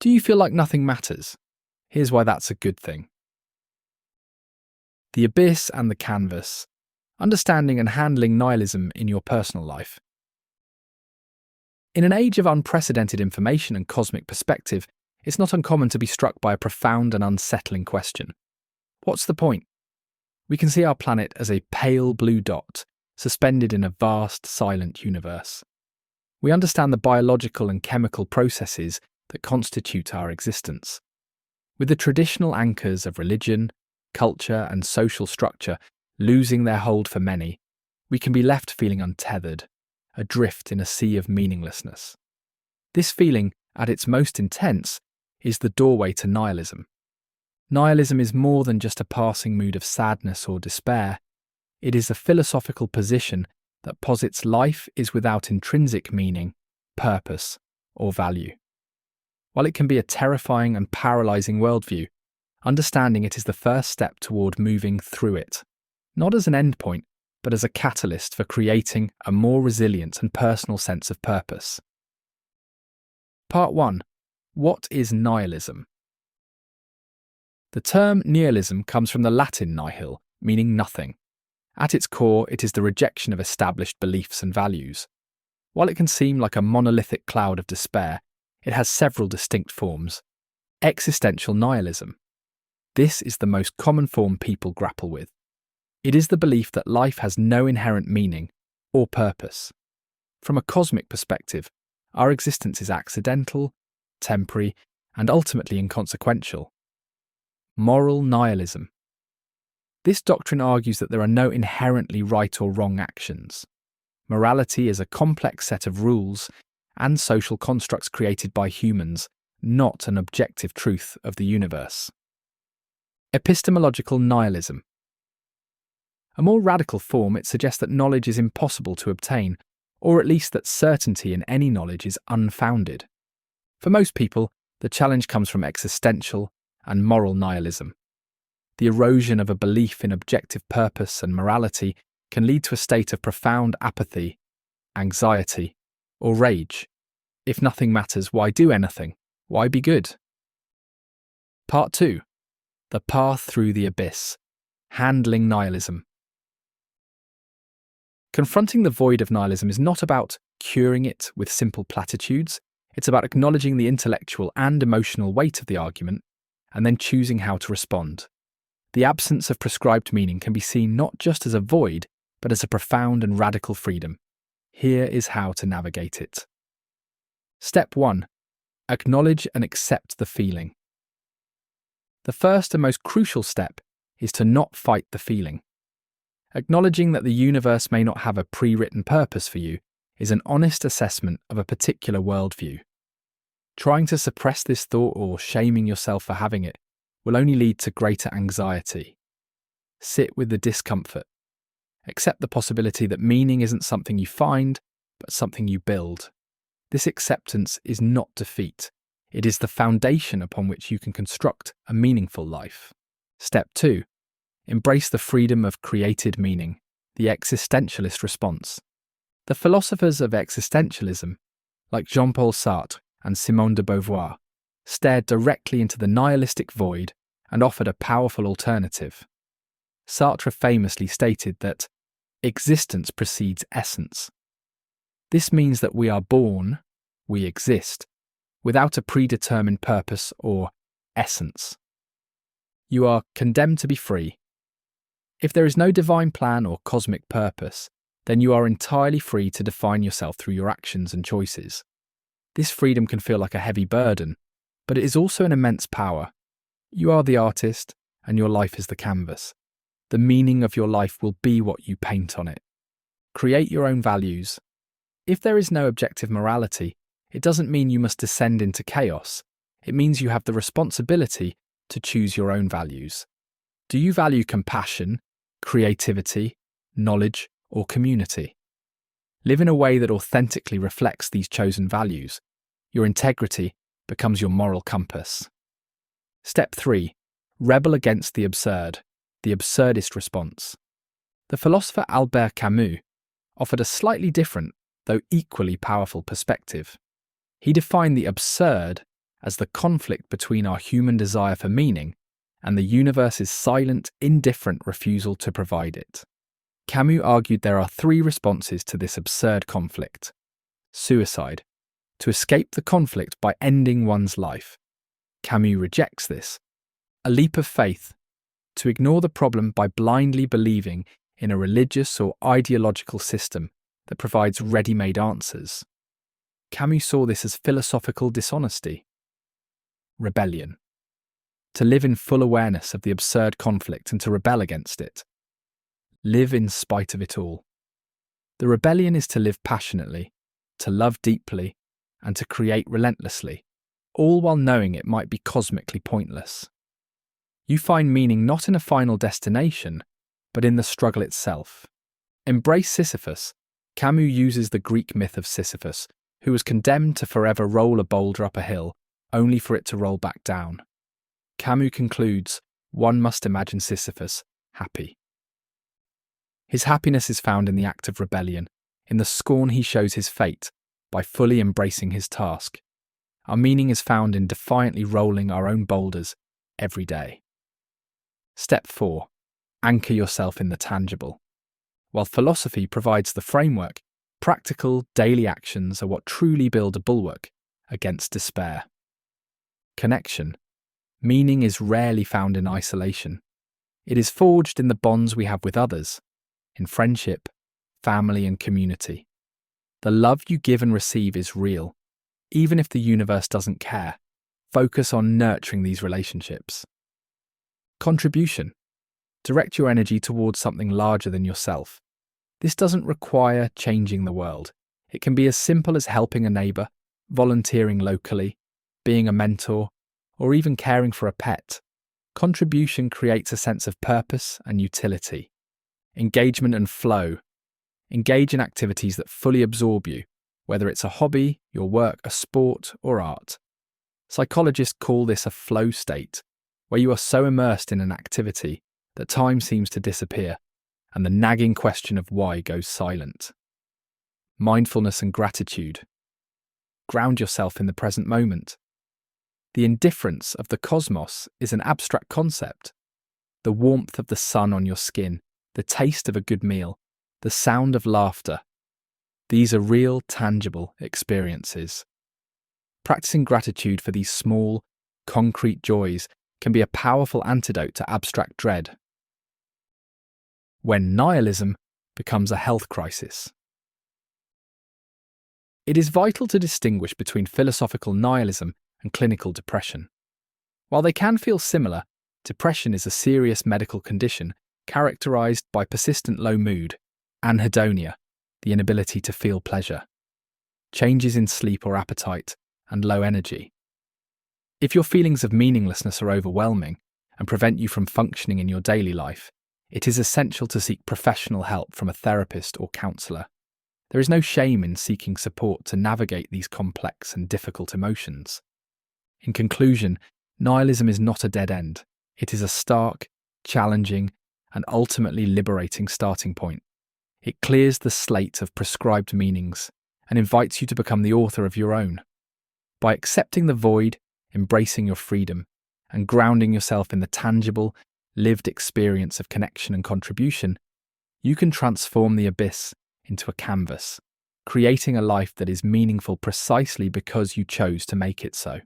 Do you feel like nothing matters? Here's why that's a good thing. The abyss and the canvas. Understanding and handling nihilism in your personal life. In an age of unprecedented information and cosmic perspective, it's not uncommon to be struck by a profound and unsettling question. What's the point? We can see our planet as a pale blue dot, suspended in a vast, silent universe. We understand the biological and chemical processes that constitute our existence. With the traditional anchors of religion, culture, and social structure losing their hold for many, we can be left feeling untethered, adrift in a sea of meaninglessness. This feeling, at its most intense, is the doorway to nihilism. Nihilism is more than just a passing mood of sadness or despair. It is a philosophical position that posits life is without intrinsic meaning, purpose, or value. While it can be a terrifying and paralyzing worldview, understanding it is the first step toward moving through it, not as an endpoint, but as a catalyst for creating a more resilient and personal sense of purpose. Part 1. What is nihilism? The term nihilism comes from the Latin nihil, meaning nothing. At its core, it is the rejection of established beliefs and values. While it can seem like a monolithic cloud of despair, it has several distinct forms. Existential nihilism. This is the most common form people grapple with. It is the belief that life has no inherent meaning or purpose. From a cosmic perspective, our existence is accidental, temporary, and ultimately inconsequential. Moral nihilism. This doctrine argues that there are no inherently right or wrong actions. Morality is a complex set of rules and social constructs created by humans, not an objective truth of the universe. Epistemological nihilism. A more radical form, it suggests that knowledge is impossible to obtain, or at least that certainty in any knowledge is unfounded. For most people, the challenge comes from existential and moral nihilism. The erosion of a belief in objective purpose and morality can lead to a state of profound apathy, anxiety, or rage. If nothing matters, why do anything? Why be good? Part 2. The path through the abyss. Handling nihilism. Confronting the void of nihilism is not about curing it with simple platitudes. It's about acknowledging the intellectual and emotional weight of the argument and then choosing how to respond. The absence of prescribed meaning can be seen not just as a void, but as a profound and radical freedom. Here is how to navigate it. Step 1. Acknowledge and accept the feeling. The first and most crucial step is to not fight the feeling. Acknowledging that the universe may not have a pre-written purpose for you is an honest assessment of a particular worldview. Trying to suppress this thought or shaming yourself for having it will only lead to greater anxiety. Sit with the discomfort. Accept the possibility that meaning isn't something you find, but something you build. This acceptance is not defeat. It is the foundation upon which you can construct a meaningful life. Step 2. Embrace the freedom of created meaning, the existentialist response. The philosophers of existentialism, like Jean-Paul Sartre and Simone de Beauvoir, stared directly into the nihilistic void and offered a powerful alternative. Sartre famously stated that existence precedes essence. This means that we are born, we exist, without a predetermined purpose or essence. You are condemned to be free. If there is no divine plan or cosmic purpose, then you are entirely free to define yourself through your actions and choices. This freedom can feel like a heavy burden, but it is also an immense power. You are the artist, and your life is the canvas. The meaning of your life will be what you paint on it. Create your own values. If there is no objective morality, it doesn't mean you must descend into chaos. It means you have the responsibility to choose your own values. Do you value compassion, creativity, knowledge, or community? Live in a way that authentically reflects these chosen values. Your integrity becomes your moral compass. Step 3. Rebel against the absurd, the absurdist response. The philosopher Albert Camus offered a slightly different, though equally powerful perspective. He defined the absurd as the conflict between our human desire for meaning and the universe's silent, indifferent refusal to provide it. Camus argued there are three responses to this absurd conflict. Suicide, to escape the conflict by ending one's life. Camus rejects this. A leap of faith, to ignore the problem by blindly believing in a religious or ideological system that provides ready-made answers. Camus saw this as philosophical dishonesty. Rebellion, to live in full awareness of the absurd conflict and to rebel against it. Live in spite of it all. The rebellion is to live passionately, to love deeply, and to create relentlessly, all while knowing it might be cosmically pointless. You find meaning not in a final destination, but in the struggle itself. Embrace Sisyphus. Camus uses the Greek myth of Sisyphus, who was condemned to forever roll a boulder up a hill, only for it to roll back down. Camus concludes, one must imagine Sisyphus happy. His happiness is found in the act of rebellion, in the scorn he shows his fate by fully embracing his task. Our meaning is found in defiantly rolling our own boulders every day. Step 4. Anchor yourself in the tangible. While philosophy provides the framework, practical, daily actions are what truly build a bulwark against despair. Connection. Meaning is rarely found in isolation. It is forged in the bonds we have with others, in friendship, family, and community. The love you give and receive is real. Even if the universe doesn't care, focus on nurturing these relationships. Contribution. Direct your energy towards something larger than yourself. This doesn't require changing the world. It can be as simple as helping a neighbour, volunteering locally, being a mentor, or even caring for a pet. Contribution creates a sense of purpose and utility. Engagement and flow. Engage in activities that fully absorb you, whether it's a hobby, your work, a sport, or art. Psychologists call this a flow state, where you are so immersed in an activity that time seems to disappear, and the nagging question of why goes silent. Mindfulness and gratitude. Ground yourself in the present moment. The indifference of the cosmos is an abstract concept. The warmth of the sun on your skin, the taste of a good meal, the sound of laughter. These are real, tangible experiences. Practicing gratitude for these small, concrete joys can be a powerful antidote to abstract dread. When nihilism becomes a health crisis. It is vital to distinguish between philosophical nihilism and clinical depression. While they can feel similar, depression is a serious medical condition characterized by persistent low mood, anhedonia, the inability to feel pleasure, changes in sleep or appetite, and low energy. If your feelings of meaninglessness are overwhelming and prevent you from functioning in your daily life, it is essential to seek professional help from a therapist or counsellor. There is no shame in seeking support to navigate these complex and difficult emotions. In conclusion, nihilism is not a dead end. It is a stark, challenging, and ultimately liberating starting point. It clears the slate of prescribed meanings and invites you to become the author of your own. By accepting the void, embracing your freedom, and grounding yourself in the tangible, lived experience of connection and contribution, you can transform the abyss into a canvas, creating a life that is meaningful precisely because you chose to make it so.